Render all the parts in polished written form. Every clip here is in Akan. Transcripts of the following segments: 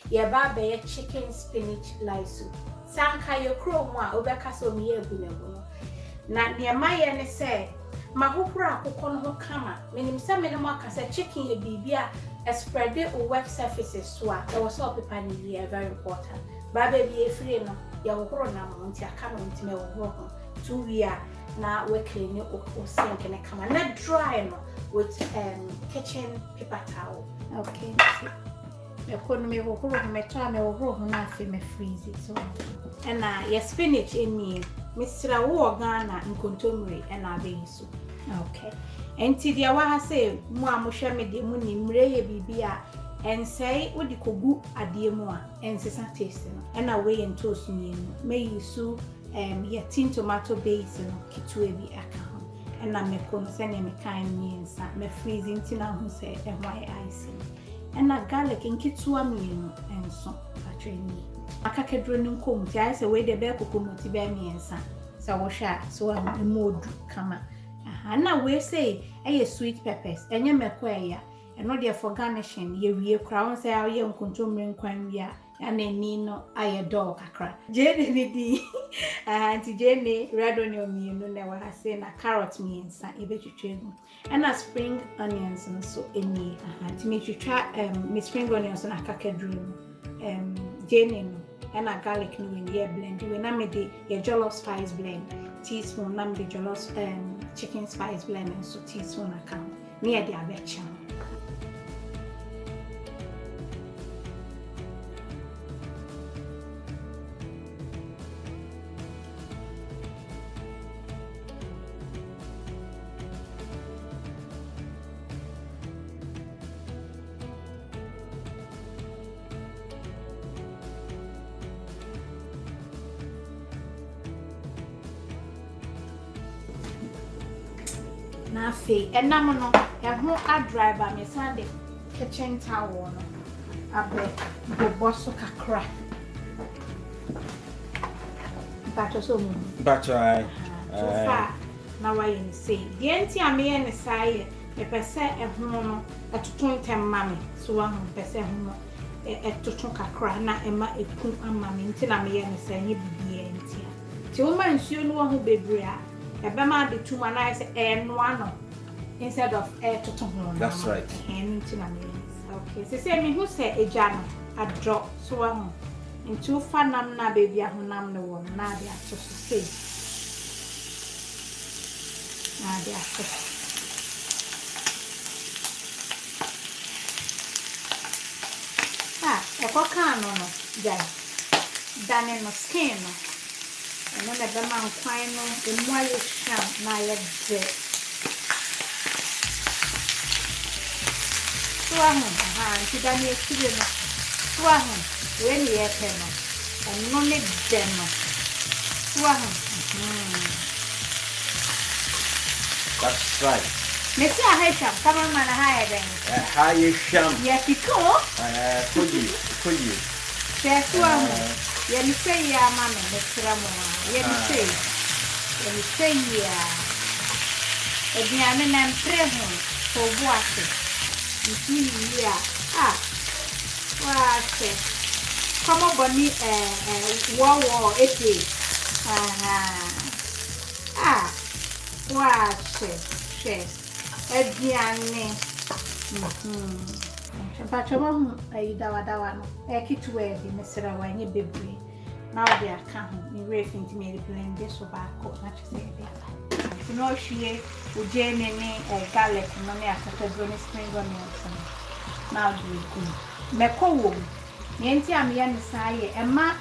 Ye ba be chicken spinach light soup. Sanka ye kro mu a obeka so me Abunuabunu. Na ne maye ne se mahukura akoko no ho kama. Menim se me ne mo aka se chicken ye bibia spread the web surfaces so a there was all paper ni very important. Ba be free no ye wohoro na mo nti aka no nti me wohoro 2 year na we clean o sink ne kama na dry no with kitchen paper towel. Okay. Economy wohoro me to me wohoro na afi me freeze it so. And your spinach in me Mr. Ghana nkontomre na be so. Okay. Enti dia wa ha say mu a mo hwe me de mu ni mre ye bibia ensei wo di kogu ade mu a ensesa taste no na we en toast ni no me yisu ye tin tomato base no kitwe bi aka ho na me kon se ne me kan ni ensa me freezing tin na ho se e ho ice na garlic nkitwa mi no enso atweni akakedro ni nkom ti ai se we de be kokomoti be mi ensa sa wo hwa so a modu kama na we say sweet peppers enye meko eya eno de for garnishing ye wie crown say ye nkontomre nkwan wi a na ni no aye dog kakra jene ni di anti jene red onion mi no na wa say na carrot mi ensa ebetwetwe mu na spring onions no so eni anti me twetwa me spring onions na akakedro jene no na garlic no we ye blend we na me de ye jollof spice blend teaspoon nam the jollof chicken spice blend and so teaspoon account near the abecha na fe enam no ho adry ba me sande kitchen towel no abe boboso kakra bato so mu bato ai na wa yin say de enti ame ne sai me pese ho no atoton temma me so wa ho pese ho no etoton kakra na ema ekun ama me enti na me ne sai nye bibie enti ti o ma nsuo no ho bebre a ebema de tuma na say no ano instead of to home. That's right. Okay. So say me who say eja no adro so wa into fanam na baby ahunam no won na dia to say. Na dia to. E ko kan no jai. Dane no skin no. And then the man quine no the more you sham na ye de. So ti dane ekire no. So we ni e pe no. And no ne dem no. So That's right. Messi a hesham, come on man a higher than. Higher sham. Yes, Could you? Yes, yeah, me say ya mama, Mr. Ramona. Yeah, me say ya. E biane na mpreho for boate. Nti ya. What? Come on, boni wow ete. What? E biane. Patroma ayi dawa no e kitu e bi mesra wa nye bebre na o dia ka ho ni refi nti me blend this so back na chese e dia no hwie o je ne garlic no me akata brownie spring onions na o di ku me ko wo ye nti am ye ne saye e ma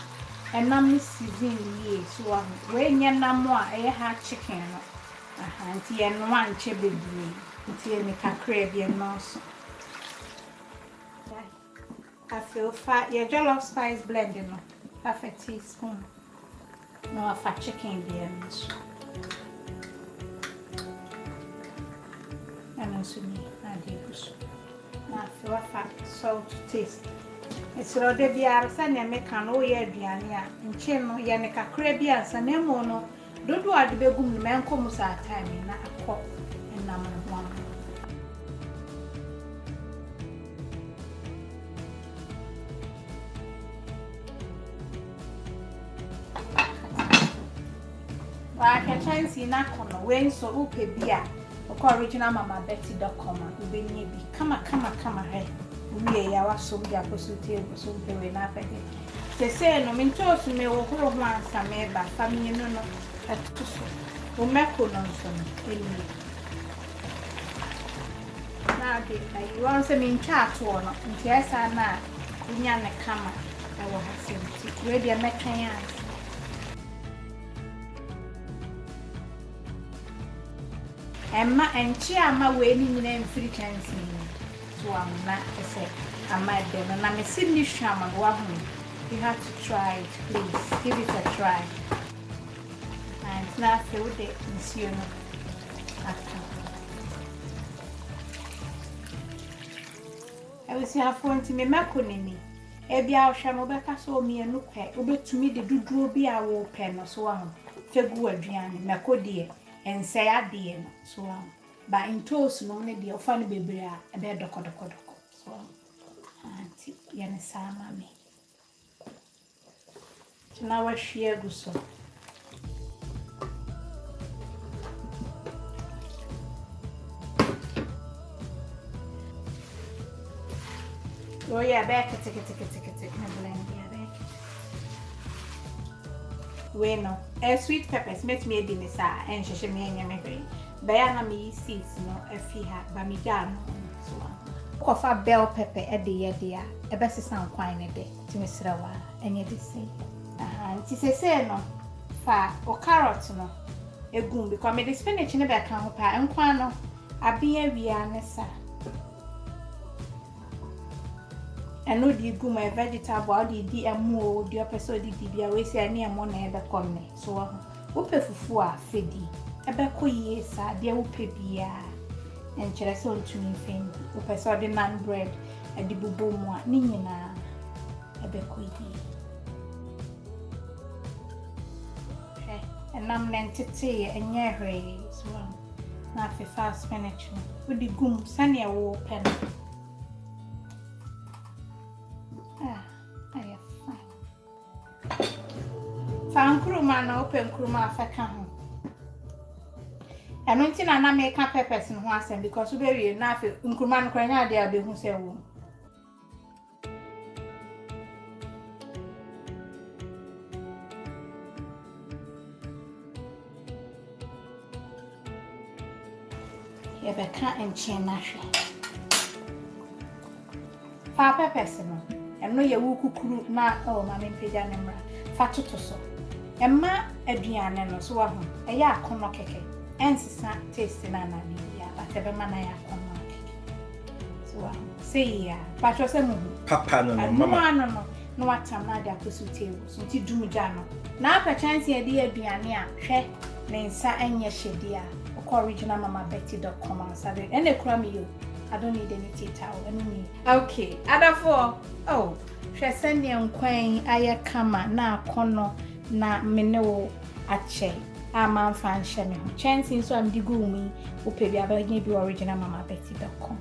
enam season ye so wa we nye nam a e ha chicken no nti ye no anche bebre nti ye me kakra bi no so I feel fat. Your jollof spice blending, no, half a teaspoon. No, a fat chicken beans. And also me, I do. I feel fat salt to taste. It's already be our son and make an old year diania. In Chino, Yanica Caribbeans and Emono. Don't do the begum man comes at time in a cup and number one. Wa kyɛnse na kono we nso upe bia okɔ originalmamabetty.com ubenie bi kama he uye ya waso bia posuti so pewe na afede sese no mintosu me wo horo ho ansa me ba family no no atuso o meko no nso no eni na de ayi won se min chat wo no nti esa na unya ne kama e wo ha se nti we dia mekan ya Emma enchi ama we ni nyina mfiri kansi to amna ese ama de na me si ni hwama wa ho you have to try it please give it a try and now feel the nsio no aka I was here for nti me makonini e bia ohwa mo beka so mienu kwe obetumi de duduo bi a wo pe no so wa ho fegu aduane makodi and say ade no so ba intos no ne de ofa no bebre a e be dokodoko so anti yene sama me na wa hwie gu so oh yeah back tick na blend ya back bueno sweet peppers met me di nisa en sheshe me nya me hwe ba na me seeds no afi ha ba mi ga no so ko fa bell pepper e de ye de a e be sesan kwan ne de ti me srawa enye de sei nti sese no fa o carrot no egum because me de spinach ne be ka ho pa enkwan no abia wia ne sa eno di gum a vegetable o di emu di opeso di bia we se ani emo na ebe kom ne so wo pe fufu a fedi ebe ko yie sa de wo pe bia enchere so ntumi fendi wo pe so de nan bread e di bubu mu a ni nyina ebe ko yie enam nentete enye hwe so na fe fast spinach no wo di gum sane wo pe no Fankruma na open kruma afeka ho. Eno nti na make peppers no ho asem because we be na afi nkruma no kwanya ade abehu se wo. Ye be ka enche na hwe. Fa peppers no. Eno ye wo kukuru na o ma me peja ne mra. Fa toto so. Emma aduane no so wa ho eya akono keke ensisa taste na na bia but ebe ma na ya akono keke so wa say ya but so say mu Papa no mama no watam na dia kosu table so ti dumja no na apa chance e de aduane a hwe ne nsa enye hyede a originalmamabetty.com ansabe ene kura mi yo I don't need any tea towel any okay adafo oh hwe send ye nkwan aye kama na akono na menewo ache ama mfa nhye me ho chance nso am digu mi ope bia ba nye bi originalmamabetty.com